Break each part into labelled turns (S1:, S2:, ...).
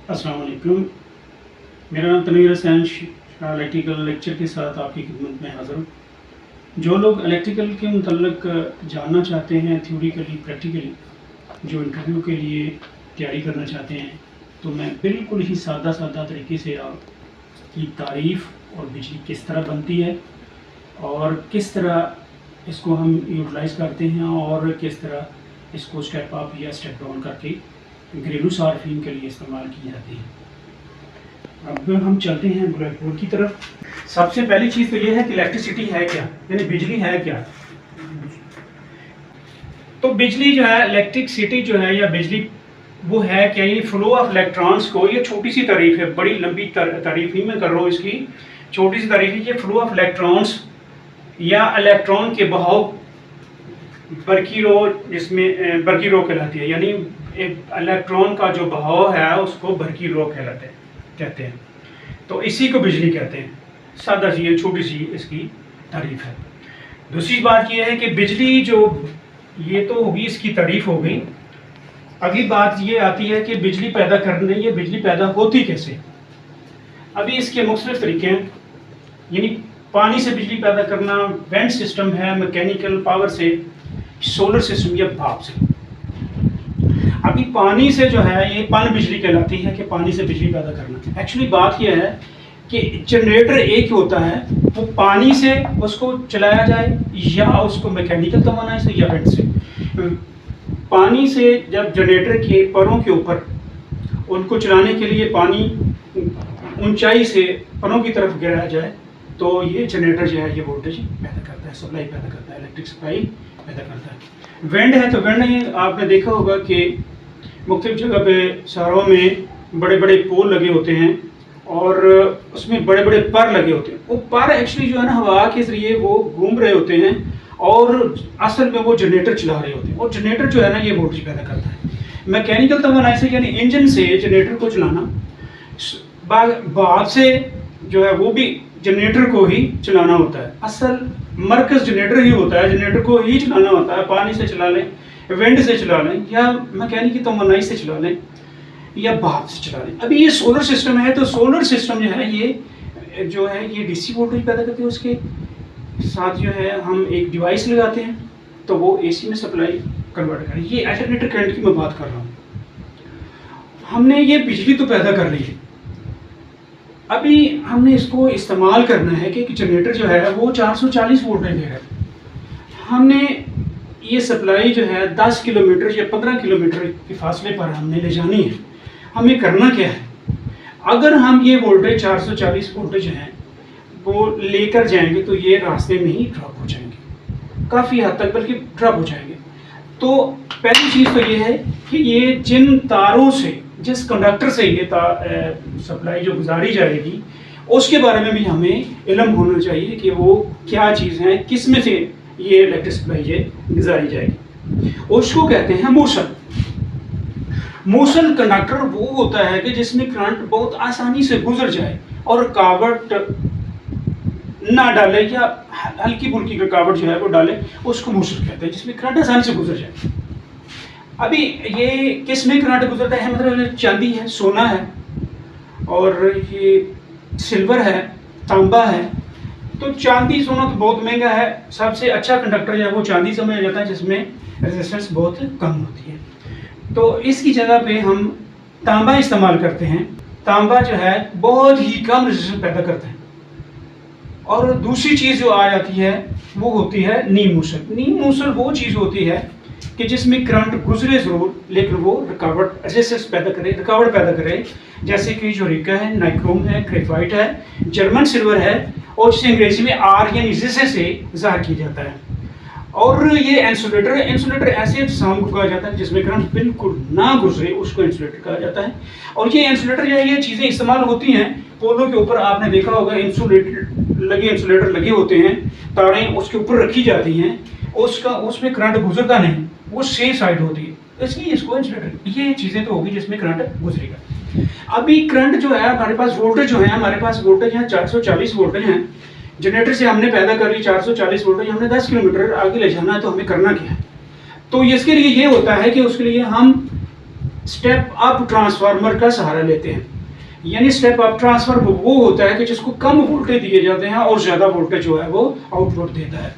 S1: अस्सलाम वालेकुम। मेरा नाम तनवीर हसैन इलेक्ट्रिकल लेक्चर के साथ आपकी खिदमत में हाज़िर हूँ। जो लोग इलेक्ट्रिकल के मुतल्लिक जानना चाहते हैं थ्योरिकली प्रैक्टिकली, जो इंटरव्यू के लिए तैयारी करना चाहते हैं, तो मैं बिल्कुल ही सादा तरीके से आपकी तारीफ़ और बिजली किस तरह बनती है और किस तरह इसको हम यूटिलाइज़ करते हैं और किस तरह इसको स्टेप अप या स्टेप डाउन करके घरेलू सार्फिन के लिए इस्तेमाल की जाती है। अब हम चलते हैं ब्लैक बोर्ड की तरफ। सबसे पहली चीज़ तो ये है कि इलेक्ट्रिसिटी है क्या, यानी बिजली है क्या। तो बिजली जो है, इलेक्ट्रिसिटी जो है या बिजली वो है क्या, ये फ्लो ऑफ इलेक्ट्रॉन्स को, ये छोटी सी तारीफ है, बड़ी लंबी तारीफ नहीं मैं कर रहा हूँ इसकी, छोटी सी तारीफ है। ये फ्लो ऑफ इलेक्ट्रॉन्स या इलेक्ट्रॉन के बहाव बरकी रो, जिसमें बरकी रो कहलाती है, यानी इलेक्ट्रॉन का जो बहाव है उसको बरकी रो कहते हैं। तो इसी को बिजली कहते हैं। सादा सी ये छोटी सी इसकी तारीफ है। दूसरी बात ये है कि बिजली जो, ये तो होगी इसकी तारीफ हो गई। अगली बात ये आती है कि बिजली पैदा करने, ये बिजली पैदा होती कैसे। अभी इसके मुख्तलिफ तरीके हैं, यानी पानी से बिजली पैदा करना, वेंट सिस्टम है, मैकेनिकल पावर से, सोलर सिस्टम या भाप से। अभी पानी से जो है ये पन बिजली कहलाती है कि पानी से बिजली पैदा करना। एक्चुअली बात यह है कि जनरेटर एक ही होता है, वो पानी से उसको चलाया जाए या उसको मैकेनिकल तवानाई से या वेंट से। पानी से जब जनरेटर के परों के ऊपर उनको चलाने के लिए पानी ऊंचाई से परों की तरफ गिराया जाए तो ये जनरेटर जो है ये वोल्टेज पैदा करता है, सप्लाई पैदा करता है, इलेक्ट्रिक सप्लाई पैदा करता है। विंड है तो विंड आपने देखा होगा कि मुख्तलिफ जगह पे शहरों में बड़े बड़े पोल लगे होते हैं और उसमें बड़े बड़े पर लगे होते हैं। वो पर एक्चुअली जो है ना हवा के जरिए वो घूम रहे होते हैं और असल में वो जनरेटर चला रहे होते हैं, और जनरेटर जो है ना ये वोल्टेज पैदा करता है। मैकेनिकल तवानाई से यानी इंजन से जनरेटर को चलाना, भाप से जो है वो भी जनरेटर को ही चलाना होता है। असल मरकज जनरेटर ही होता है, जनरेटर को ही चलाना होता है। पानी से चला लें, विंड से चला लें, या मैकेनिकल तवानाई से चला लें, या भाप से चला लें। अभी ये सोलर सिस्टम है, तो सोलर सिस्टम जो है ये डीसी वोल्टेज पैदा करते हैं। उसके साथ जो है हम एक डिवाइस लगाते हैं तो वो एसी में सप्लाई कन्वर्ट करें। ये अल्टरनेटर करंट की मैं बात कर रहा हूँ। हमने ये बिजली तो पैदा कर ली है, अभी हमने इसको इस्तेमाल करना है कि जनरेटर जो है वो 440 वोल्ट दे रहा है। हमने ये सप्लाई जो है 10 किलोमीटर या 15 किलोमीटर के फासले पर हमने ले जानी है। हमें करना क्या है, अगर हम ये वोल्टेज 440 वोल्टेज हैं वो लेकर जाएंगे तो ये रास्ते में ही ड्रॉप हो जाएंगे, काफ़ी हद तक बल्कि ड्रॉप हो जाएंगे। तो पहली चीज़ तो ये है कि ये जिन तारों से, जिस कंडक्टर से ये सप्लाई जो गुजारी जाएगी उसके बारे में भी हमें इल्म होना चाहिए कि वो क्या चीज़ है, किस में से ये इलेक्ट्रिक सप्लाई ये गुजारी जाएगी। उसको कहते हैं मूसल। मूसल कंडक्टर वो होता है कि जिसमें करंट बहुत आसानी से गुजर जाए और रुकावट ना डाले या हल्की फुल्की रुकावट जो है वो डाले, उसको मूसल कहते हैं, जिसमें करंट आसानी से गुजर जाए। अभी ये किस में करंट गुजरता है, मतलब चांदी है, सोना है, और ये सिल्वर है, तांबा है। तो चांदी सोना तो बहुत महंगा है, सबसे अच्छा कंडक्टर जो है वो चांदी समझा जाता है, जिसमें रेजिस्टेंस बहुत कम होती है। तो इसकी जगह पे हम तांबा इस्तेमाल करते हैं। तांबा जो है बहुत ही कम रेजिस्टेंस पैदा करता है। और दूसरी चीज़ जो आ जाती है वो होती है नीम मूसल। नीम मूसल वो चीज़ होती है कि जिसमें करंट गुजरे ज़रूर लेकिन वो रुकावट रेजिस्टेंस पैदा करे, रुकावट पैदा करे। जैसे कि यूरेका है, नाइक्रोम है, ग्रेफाइट है, जर्मन सिल्वर है, और जिसे अंग्रेजी में आर यानी जिसे से ज़ाहिर किया जाता है। और ये इंसुलेटर है। इंसुलेटर ऐसे साउंड को कहा जाता है जिसमें करंट बिल्कुल ना गुजरे, उसको इंसुलेटर कहा जाता है। और ये इंसुलेटर जो है ये चीज़ें इस्तेमाल होती हैं पोलों के ऊपर। आपने देखा होगा इंसुलेटर लगे होते हैं, तारें उसके ऊपर रखी जाती हैं, उसमें करंट गुजरता नहीं, वो सेफ साइड होती है, इसलिए इसको इंसुलेटर। ये चीज़ें तो होगी जिसमें करंट गुजरेगा। अभी करंट जो है हमारे पास, वोल्टेज जो है हमारे पास, वोल्टेज है 440 वोल्टेज हैं। जनरेटर से हमने पैदा कर ली 440 वोल्टेज, हमने 10 किलोमीटर आगे ले जाना है, तो हमें करना क्या है। तो इसके लिए ये होता है कि उसके लिए हम स्टेप अप ट्रांसफार्मर का सहारा लेते हैं। यानी स्टेप अप ट्रांसफार्मर वो होता है कि जिसको कम वोल्टेज दिए जाते हैं और ज़्यादा वोल्टेज जो है वो आउटपुट देता है।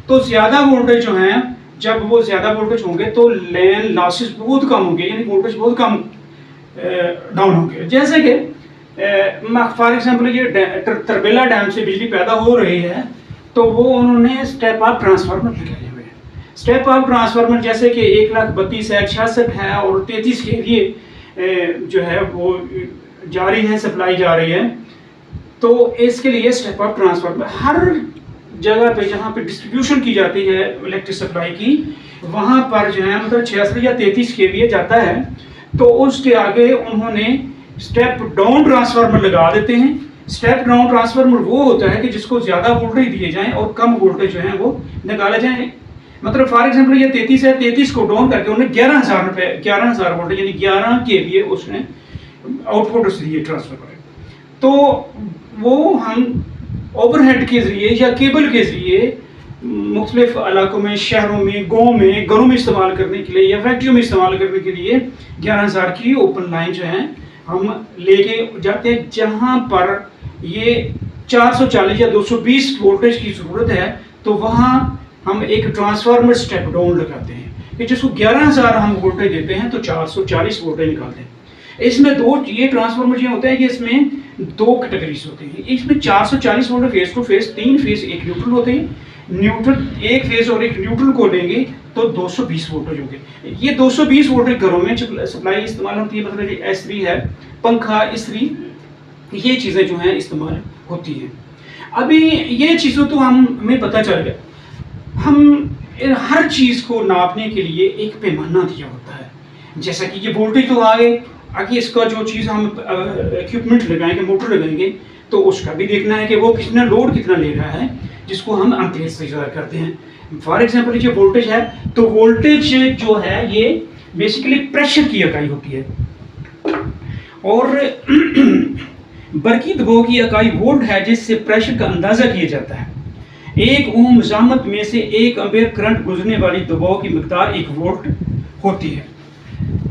S1: तो ज़्यादा वोल्टेज जो है, जब वो ज़्यादा वोल्टेज होंगे तो लेन लॉसेस बहुत कम होंगे, यानी वोल्टेज बहुत कम डाउन होंगे। जैसे कि फॉर एग्जांपल ये तरबेला डैम से बिजली पैदा हो रही है, तो वो उन्होंने स्टेप अप ट्रांसफार्मर लगाए हुए हैं। स्टेप अप ट्रांसफार्मर जैसे कि 1,32,000 है, 66 है और 33 के लिए जो है वो जारी है, सप्लाई जा रही है। तो इसके लिए स्टेप अप ट्रांसफार्मर हर जगह पे जहाँ पे डिस्ट्रीब्यूशन की जाती है इलेक्ट्रिक सप्लाई की, वहाँ पर जो है मतलब 66 या 33 केवीए जाता है, तो उसके आगे उन्होंने स्टेप डाउन ट्रांसफार्मर लगा देते हैं। स्टेप डाउन ट्रांसफार्मर वो होता है कि जिसको ज़्यादा वोल्टेज दिए जाएं और कम वोल्टेज जो है वो निकाले जाएं। मतलब फॉर एग्जांपल ये 33 है, 33 को डाउन करके उन्हें 11,000 वोल्टेज यानी 11 केवीए उसने आउटपुट उस लिए ट्रांसफर करें। तो वो हम ओवरहेड के जरिए या केबल के जरिए मुख्तलिफ इलाकों में, शहरों में, गाँव में, घरों में इस्तेमाल करने के लिए या फैक्ट्रियों में इस्तेमाल करने के लिए 11,000 की ओपन लाइन जो है हम लेके जाते हैं। जहाँ पर ये 440 या 220 वोल्टेज की ज़रूरत है, तो वहाँ हम एक ट्रांसफार्मर स्टेप डाउन लगाते हैं कि जिसको 11,000 हम वोल्टेज देते हैं तो 440 वोल्टेज निकालते हैं। इसमें ये ट्रांसफार्मर जो होता है कि इसमें दो कैटेगरीज होते हैं। इसमें 440 volt phase to phase, 3 phase एक न्यूट्रल होते हैं। न्यूट्रल एक फेस और एक न्यूट्रल को लेंगे तो 220 वोल्टेज होंगे। ये 220 वोल्टेज घरों में सप्लाई इस्तेमाल होती है, मतलब इस्त्री है, पंखा, इस्त्री, ये चीज़ें जो हैं इस्तेमाल होती हैं। अभी ये चीज़ों तो हमें पता चल गया। हम हर चीज़ को नापने के लिए एक पैमाना दिया होता है। जैसा कि ये वोल्टेज तो आगे इसका जो चीज़ हम इक्विपमेंट लगाएंगे, मोटर लगाएंगे, तो उसका भी देखना है कि वो कितना लोड कितना ले रहा है, जिसको हम एम्पीयर से ज़ाहिर करते हैं। फॉर एग्जांपल ये वोल्टेज है, तो वोल्टेज जो है ये बेसिकली प्रेशर की इकाई होती है और बरकी दबाव की इकाई वोल्ट है, जिससे प्रेशर का अंदाज़ा किया जाता है। 1 ओम मज़ामत में से 1 एम्पीयर करंट गुजरने वाली दबाव की मिकदार 1 वोल्ट होती है।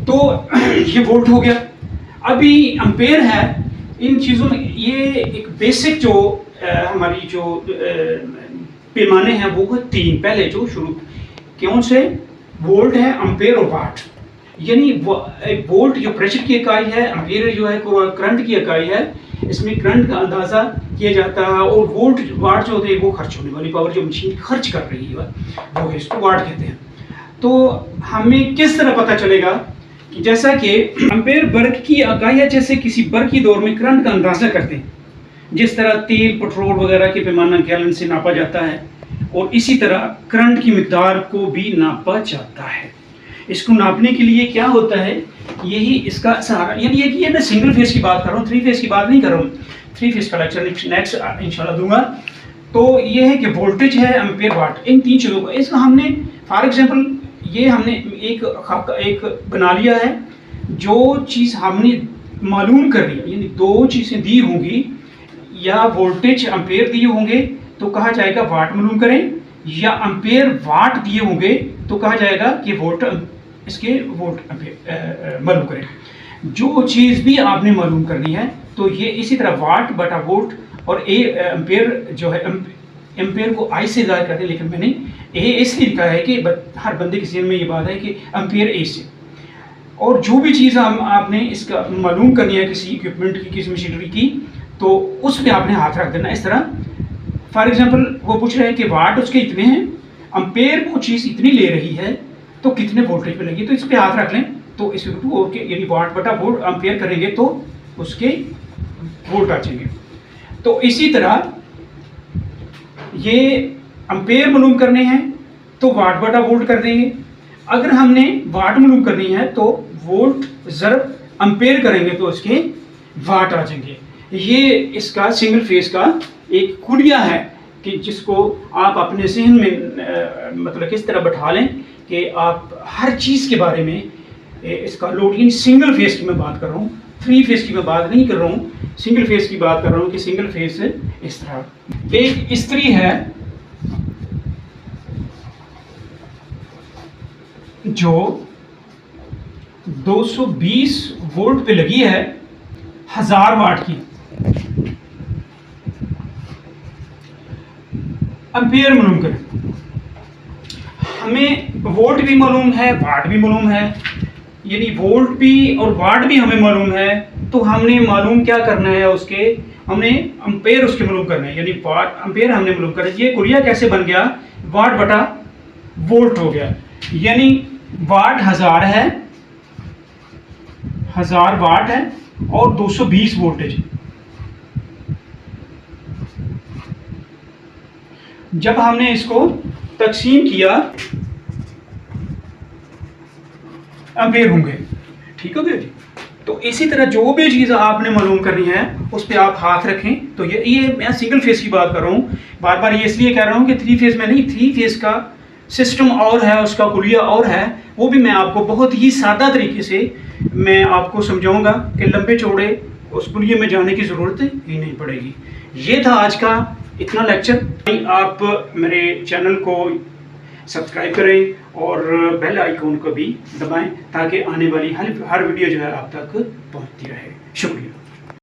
S1: तो ये वोल्ट हो गया। अभी एम्पेयर है। इन चीज़ों में ये एक बेसिक जो हमारी जो पैमाने हैं वो है 3। पहले जो शुरू कौन से वोल्ट है, एम्पेयर और वाट। यानी वोल्ट जो प्रेशर की इकाई है, एम्पेयर जो है करंट की इकाई है, इसमें करंट का अंदाज़ा किया जाता है। और वाट जो होते हैं वो खर्च होने वाली पावर जो मशीन खर्च कर रही है वो है, इसको वाट कहते हैं। तो हमें किस तरह पता चलेगा कि जैसा कि एम्पेयर वर्ग की इकाई है, जैसे किसी वर्ग की दौर में करंट का अंदाज़ा करते हैं, जिस तरह तेल, पेट्रोल वगैरह के पैमाना गैलन से नापा जाता है, और इसी तरह करंट की मिकदार को भी नापा जाता है। इसको नापने के लिए क्या होता है, यही इसका सहारा। यानी ये मैं सिंगल फेस की बात कर रहा हूँ, 3 फेस की बात नहीं कर रहा हूँ। 3 फेस का लेक्चर नेक्स्ट इंशाल्लाह दूंगा। तो ये है कि वोल्टेज है, एम्पेयर, वाट, इन 3 चीज़ों को इसका हमने फॉर एग्जांपल ये हमने एक बना लिया है। जो चीज़ हमने मालूम कर ली, यानी 2 चीज़ें दी होंगी, या वोल्टेज एम्पेयर दिए होंगे तो कहा जाएगा वाट मालूम करें, या एम्पेयर वाट दिए होंगे तो कहा जाएगा कि वोल्ट एम्पेयर मालूम करें। जो चीज़ भी आपने मालूम करनी है तो ये इसी तरह वाट बटा वोल्ट, और एम्पेयर जो है एम्पेयर को आई से ज़ाहिर करते हैं, लेकिन मैंने ए इसलिए लिखा है कि हर बंदे के ज़हन में ये बात है कि एम्पेयर ए से। और जो भी चीज़ आपने इसका मालूम करनी है किसी इक्विपमेंट की, किसी मशीनरी की, तो उस पर आपने हाथ रख देना इस तरह। फॉर एग्जांपल वो पूछ रहे हैं कि वाट उसके इतने हैं, एम्पेयर वो चीज़ इतनी ले रही है, तो कितने वोल्टेज पे लगी, तो इस पर हाथ रख लें। तो इस ओके, यानी वाट बटा वोल्ट एम्पेयर करेंगे तो उसके वोल्ट आ जाएंगे। तो इसी तरह ये एम्पेयर मालूम करने हैं तो वाट बटा वोल्ट कर देंगे। अगर हमने वाट मालूम करनी है तो वोल्ट ज़रब एम्पेयर करेंगे तो उसके वाट आ जाएंगे। ये इसका सिंगल फेस का एक खुलिया है कि जिसको आप अपने जहन में मतलब किस तरह बैठा लें कि आप हर चीज़ के बारे में इसका लोड, यानी सिंगल फेस की मैं बात कर रहा हूँ, 3 फेस की मैं बात नहीं कर रहा हूँ, सिंगल फेस की बात कर रहा हूँ कि सिंगल फेस इस तरह। एक इस्त्री है जो 220 वोल्ट पे लगी है 1000 वाट की। एम्पियर मालूम करें। हमें वोल्ट भी मालूम है, वाट भी मालूम है, यानी वोल्ट भी और वाट भी हमें मालूम है। तो हमने मालूम क्या करना है, उसके हमने एम्पेयर उसके मालूम करना है, यानी वाट एम्पेयर हमने मालूम करना है। ये कुलिया कैसे बन गया, वाट बटा वोल्ट हो गया, यानी वाट 1000 है, 1000 वाट है और 220 वोल्टेज। जब हमने इसको तकसीम किया एम्पेयर होंगे, ठीक हो गया जी। तो इसी तरह जो भी चीज़ आपने मालूम करनी है उस पर आप हाथ रखें। तो ये मैं सिंगल फेस की बात कर रहा हूँ, बार बार ये इसलिए कह रहा हूँ कि 3 फेस में नहीं, 3 फेस का सिस्टम और है, उसका कुलिया और है, वो भी मैं आपको बहुत ही सादा तरीके से मैं आपको समझाऊंगा कि लंबे चौड़े उस कुलिये में जाने की ज़रूरत ही नहीं पड़ेगी। ये था आज का इतना लेक्चर। आप मेरे चैनल को सब्सक्राइब करें और बेल आइकॉन को भी दबाएं ताकि आने वाली हर वीडियो जो है आप तक पहुंचती रहे। शुक्रिया।